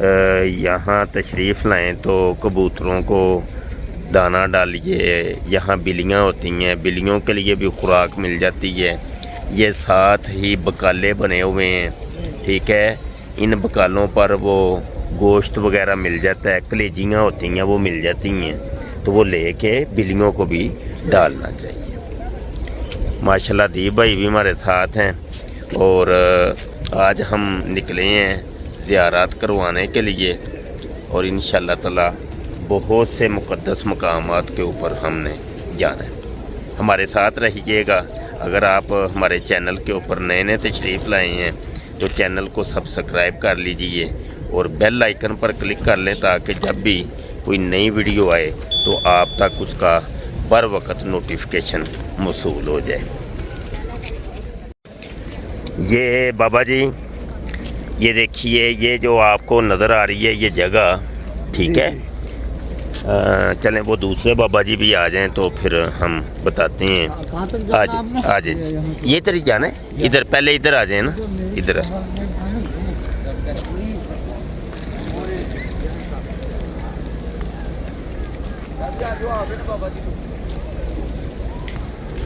یہاں تشریف لائیں تو کبوتروں کو دانہ ڈالیے. یہاں بلیاں ہوتی ہیں، بلیوں کے لیے بھی خوراک مل جاتی ہے. یہ ساتھ ہی بکالے بنے ہوئے ہیں، ٹھیک ہے. ان بکالوں پر وہ گوشت وغیرہ مل جاتا ہے، کلیجیاں ہوتی ہیں وہ مل جاتی ہیں، تو وہ لے کے بلیوں کو بھی ڈالنا چاہیے. ماشاءاللہ دیپ بھائی بھی ہمارے ساتھ ہیں، اور آج ہم نکلے ہیں زیارات کروانے کے لیے، اور انشاءاللہ تعالی بہت سے مقدس مقامات کے اوپر ہم نے جانا ہے. ہمارے ساتھ رہیے گا. اگر آپ ہمارے چینل کے اوپر نئے تشریف لائے ہیں تو چینل کو سبسکرائب کر لیجئے اور بیل آئیکن پر کلک کر لیں تاکہ جب بھی کوئی نئی ویڈیو آئے تو آپ تک اس کا بر وقت نوٹیفیکیشن موصول ہو جائے. یہ بابا جی، یہ دیکھیے، یہ جو آپ کو نظر آ رہی ہے یہ جگہ، ٹھیک ہے. چلیں وہ دوسرے بابا جی بھی آ جائیں تو پھر ہم بتاتے ہیں. آ جائیں، یہ ادھر ہی جانا ہے، ادھر پہلے ادھر آ جائیں نا، ادھر.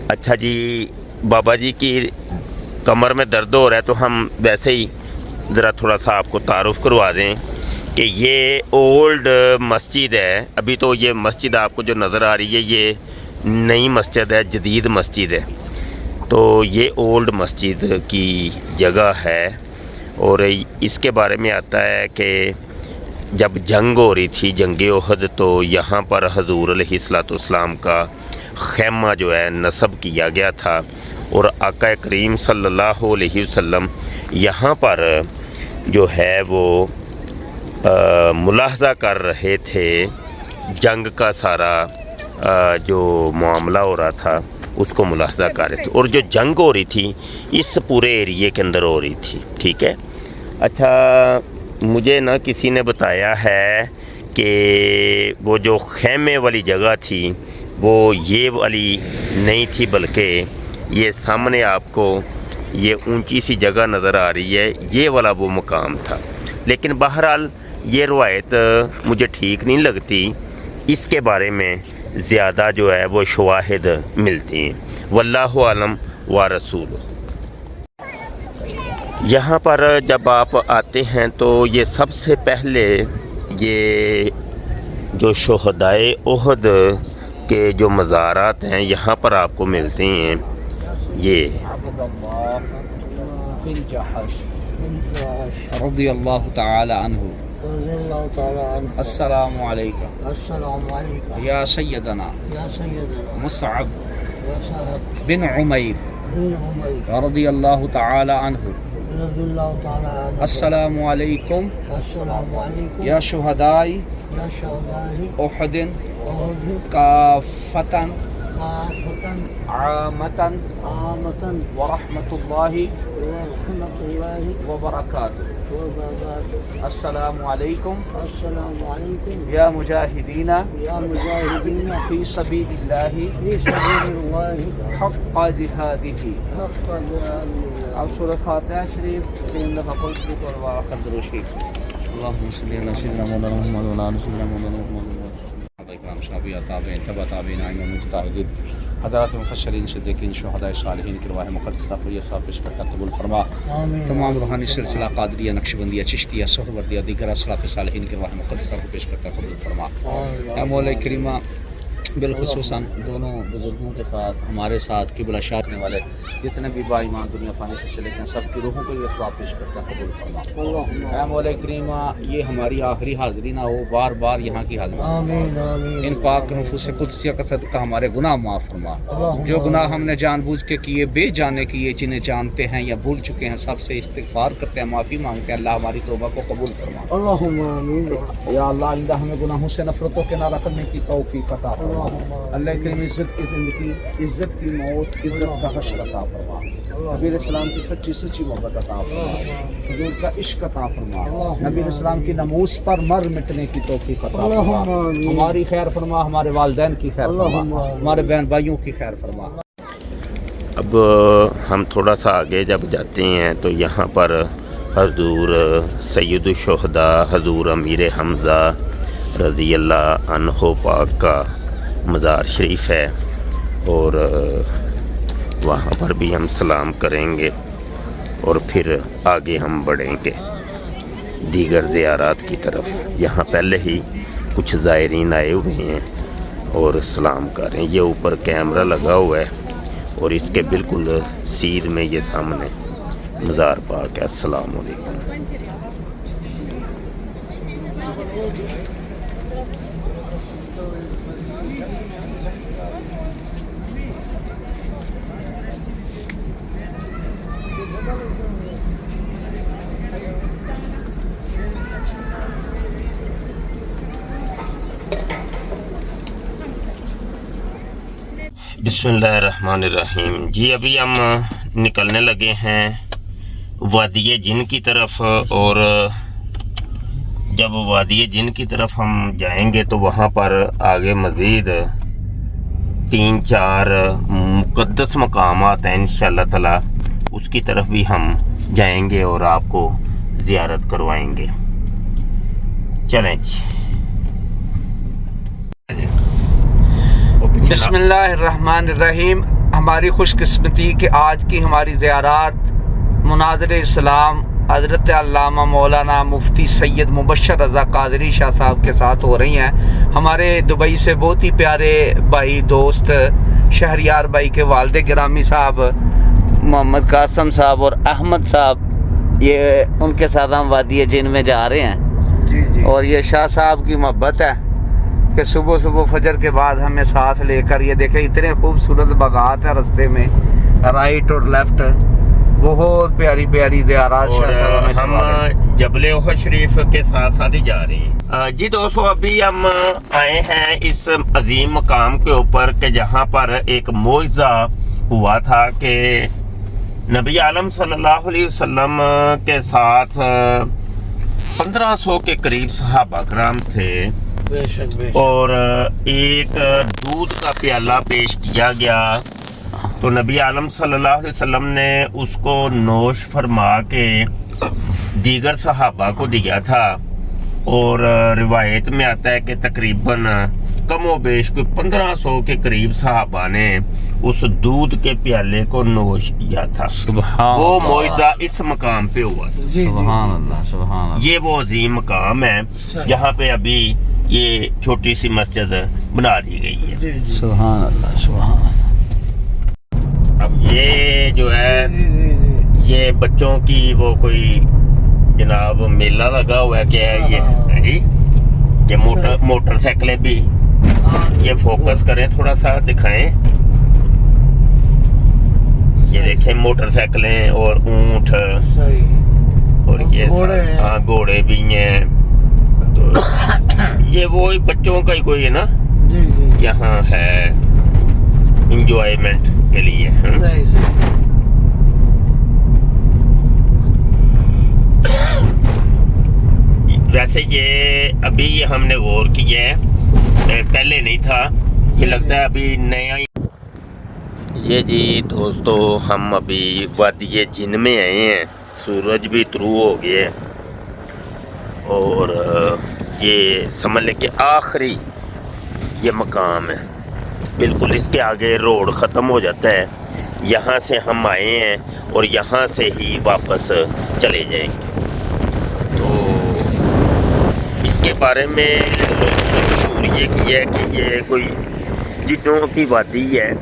اچھا جی، بابا جی کی کمر میں درد ہو رہا ہے تو ہم ویسے ہی ذرا تھوڑا سا آپ کو تعارف کروا دیں کہ یہ اولڈ مسجد ہے. ابھی تو یہ مسجد آپ کو جو نظر آ رہی ہے یہ نئی مسجد ہے، جدید مسجد ہے. تو یہ اولڈ مسجد کی جگہ ہے، اور اس کے بارے میں آتا ہے کہ جب جنگ ہو رہی تھی، جنگ احد، تو یہاں پر حضور علیہ السلام کا خیمہ جو ہے نصب کیا گیا تھا، اور آقا کریم صلی اللہ علیہ وسلم یہاں پر جو ہے وہ ملاحظہ کر رہے تھے. جنگ کا سارا جو معاملہ ہو رہا تھا اس کو ملاحظہ کر رہے تھے، اور جو جنگ ہو رہی تھی اس پورے ایریے کے اندر ہو رہی تھی، ٹھیک ہے. اچھا، مجھے نا کسی نے بتایا ہے کہ وہ جو خیمے والی جگہ تھی وہ یہ والی نہیں تھی، بلکہ یہ سامنے آپ کو یہ اونچی سی جگہ نظر آ رہی ہے، یہ والا وہ مقام تھا. لیکن بہرحال یہ روایت مجھے ٹھیک نہیں لگتی، اس کے بارے میں زیادہ جو ہے وہ شواہد ملتی ہیں. واللہ عالم و رسول. یہاں پر جب آپ آتے ہیں تو یہ سب سے پہلے یہ جو شہدائے احد کے جو مزارات ہیں یہاں پر آپ کو ملتے ہیں. یہ رضی اللہ تعالی عنہ. السلام علیکم. السلام علیکم. یا سیدنا یا سیدنا مصعب مصعب بن عمیر بن عمیر رضی اللہ تعالی عنہ. رضی اللہ تعالی عنہ. السلام علیکم السلام علیکم. یا شہدائی یا شہداء احد احد کافتن کافۃ عامتن عامۃ ورحمۃ اللہ ورحمۃ اللہ وبرکاتہ. وبرکاتہ. السلام علیکم السلام علیکم. یا مجاہدین یا مجاہدین فی سبیل اللہ فی سبیل اللہ حق جہادہ. حق جہاد. اب سورہ فاتحہ شریف 3 دفعہ پڑھ شریف اور واقع درود شریف. اللهم صل على سيدنا مولانا محمد وعلى ال سيدنا مولانا محمد وعلى اکرام صحابہ تابعین تبع تابعین ائمہ مجتہدین حضرات مفسرین صدیقین شہداء صالحین کی ارواح مقدسہ کو یہ سب پیش کرتا قبول فرما. تمام روحانی سلسلہ قادریہ، نقشبندیہ، چشتیہ، سہروردیہ، دیگر اسلاف صالحین کی ارواح مقدسہ کو پیش کرتا قبول فرما. اے مولا کریمہ، بالخصوصاً دونوں بزرگوں کے ساتھ ہمارے ساتھ قبلہ شاہنے والے جتنے بھی با ایمان دنیا فانی سے چلے گئے سب کی روحوں کو یہ دعا پیش کرتا قبول فرما. اے مولا کریمہ، یہ ہماری آخری حاضری نہ ہو، بار بار یہاں کی حاضری. آمین آمین. ان پاک نفوس قدسیہ کا صدقہ ہمارے گناہ معاف فرما. جو گناہ ہم نے جان بوجھ کے کیے، بے جانے کیے، جنہیں جانتے ہیں یا بھول چکے ہیں، سب سے استغفار کرتے ہیں، معافی مانگتے ہیں. اللہ ہماری توبہ کو قبول فرما. اللہم آمین. یا اللہ آئندہ ہمیں گناہوں سے نفرتوں کے نہ رکھنے کی توفیق عطا فرما. اللہ کریم عزت کی زندگی، عزت کی موت، عزت کا حشر عطا فرما. نبی علیہ السلام کی سچی سچی محبت عطا فرما. حضور کا عشق عطا فرما. نبی علیہ السلام کی ناموس پر مر مٹنے کی توفیق عطا فرما. ہماری خیر فرما، ہمارے والدین کی خیر فرما، ہمارے بہن بھائیوں کی خیر فرما. اب ہم تھوڑا سا آگے جب جاتے ہیں تو یہاں پر حضور سید الشہداء حضور امیر حمزہ رضی اللہ عنہ پاک کا مزار شریف ہے، اور وہاں پر بھی ہم سلام کریں گے اور پھر آگے ہم بڑھیں گے دیگر زیارات کی طرف۔ یہاں پہلے ہی کچھ زائرین آئے ہوئے ہیں اور سلام کر رہے ہیں۔ یہ اوپر کیمرہ لگا ہوا ہے اور اس کے بالکل سیر میں یہ سامنے مزار پاک ہے۔ السلام علیکم۔ بسم اللہ الرحمن الرحیم۔ جی ابھی ہم نکلنے لگے ہیں وادی جن کی طرف، اور جب وادی جن کی طرف ہم جائیں گے تو وہاں پر آگے مزید 3-4 مقدس مقامات ہیں انشاءاللہ تعالی، اس کی طرف بھی ہم جائیں گے اور آپ کو زیارت کروائیں گے۔ چلیں بسم اللہ الرحمن الرحیم۔ ہماری خوش قسمتی کہ آج کی ہماری زیارات مناظر اسلام حضرت علامہ مولانا مفتی سید مبشر رضا قادری شاہ صاحب کے ساتھ ہو رہی ہیں۔ ہمارے دبئی سے بہت ہی پیارے بھائی دوست شہریار بھائی کے والد گرامی صاحب محمد قاسم صاحب اور احمد صاحب، یہ ان کے ساتھ ہم وادی جن میں جا رہے ہیں، اور یہ شاہ صاحب کی محبت ہے کہ صبح فجر کے بعد ہمیں ساتھ لے کر، یہ دیکھیں اتنے خوبصورت باغات ہیں رستے میں، رائٹ اور لیفٹ، بہت پیاری پیاری زیارات۔ اور ہم جبل احد شریف کے ساتھ ساتھ ہی جا رہے ہیں۔ جی دوستو، ابھی ہم آئے ہیں اس عظیم مقام کے اوپر کہ جہاں پر ایک معجزہ ہوا تھا کہ نبی عالم صلی اللہ علیہ وسلم کے ساتھ 1500 کے قریب صحابہ کرام تھے، اور ایک دودھ کا پیالہ پیش کیا گیا تو نبی عالم صلی اللہ علیہ وسلم نے اس کو نوش فرما کے دیگر صحابہ کو دیا تھا، اور روایت میں آتا ہے کہ تقریباً کم و بیش کوئی 1500 کے قریب صحابہ نے اس دودھ کے پیالے کو نوش کیا تھا۔ وہ معجزہ اس مقام پہ ہوا تھا۔ سبحان اللہ، سبحان اللہ۔ یہ وہ عظیم مقام ہے جہاں پہ ابھی یہ چھوٹی سی مسجد بنا دی گئی ہے۔ سبحان اللہ، سبحان اللہ۔ اب یہ جو ہے یہ بچوں کی وہ کوئی جناب میلہ لگا ہوا ہے، کیا ہے یہ موٹر سائیکلیں بھی، یہ فوکس کریں تھوڑا سا دکھائیں، یہ دیکھیں موٹر سائیکلیں اور اونٹ، اور یہ ہاں گھوڑے بھی ہیں، تو یہ وہی بچوں کا ہی کوئی ہے نا، یہاں ہے انجوائمنٹ کے لیے۔ ویسے یہ ابھی یہ ہم نے غور کیا ہے، پہلے نہیں تھا، یہ لگتا ہے ابھی نیا ہی۔ یہ جی دوستو، ہم ابھی وادی جن میں آئے ہیں، سورج بھی طلوع ہو گیا ہے، اور یہ سمجھ لیں کہ آخری یہ مقام ہے، بالکل اس کے آگے روڈ ختم ہو جاتا ہے۔ یہاں سے ہم آئے ہیں اور یہاں سے ہی واپس چلے جائیں گے۔ تو اس کے بارے میں لوگوں نے مشہور یہ کیا ہے کہ یہ کوئی جنوں کی وادی ہے،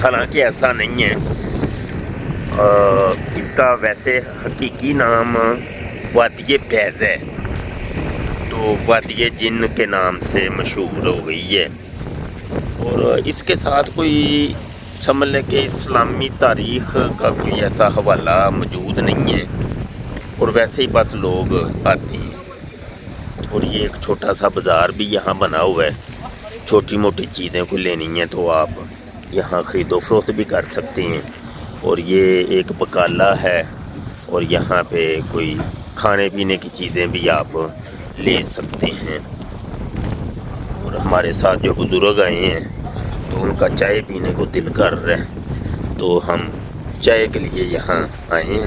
حالانکہ ایسا نہیں ہے۔ اس کا ویسے حقیقی نام وادی بیض ہے، تو وادی جن کے نام سے مشہور ہو گئی ہے، اور اس کے ساتھ کوئی سمجھ لیں کہ اسلامی تاریخ کا کوئی ایسا حوالہ موجود نہیں ہے، اور ویسے ہی بس لوگ آتے ہیں۔ اور یہ ایک چھوٹا سا بازار بھی یہاں بنا ہوا ہے، چھوٹی موٹی چیزیں کوئی لینی ہیں تو آپ یہاں خرید و فروخت بھی کر سکتے ہیں۔ اور یہ ایک بقالہ ہے، اور یہاں پہ کوئی کھانے پینے کی چیزیں بھی آپ لے سکتے ہیں۔ اور ہمارے ساتھ جو بزرگ آئے ہیں تو ان کا چائے پینے کو دل کر رہا ہے، تو ہم چائے کے لیے یہاں آئے ہیں۔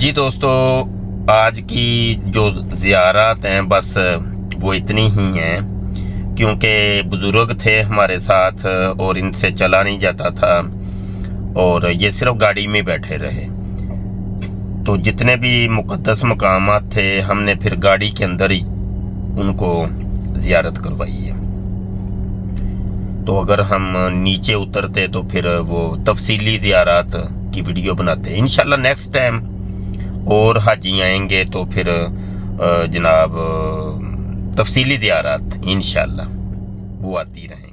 جی دوستو، آج کی جو زیارت ہیں بس وہ اتنی ہی ہیں، کیونکہ بزرگ تھے ہمارے ساتھ اور ان سے چلا نہیں جاتا تھا اور یہ صرف گاڑی میں بیٹھے رہے، تو جتنے بھی مقدس مقامات تھے ہم نے پھر گاڑی کے اندر ہی ان کو زیارت کروائی ہے۔ تو اگر ہم نیچے اترتے تو پھر وہ تفصیلی زیارات کی ویڈیو بناتے۔ انشاءاللہ نیکسٹ ٹائم اور حاجی آئیں گے تو پھر جناب تفصیلی زیارات انشاءاللہ وہ آتی رہیں۔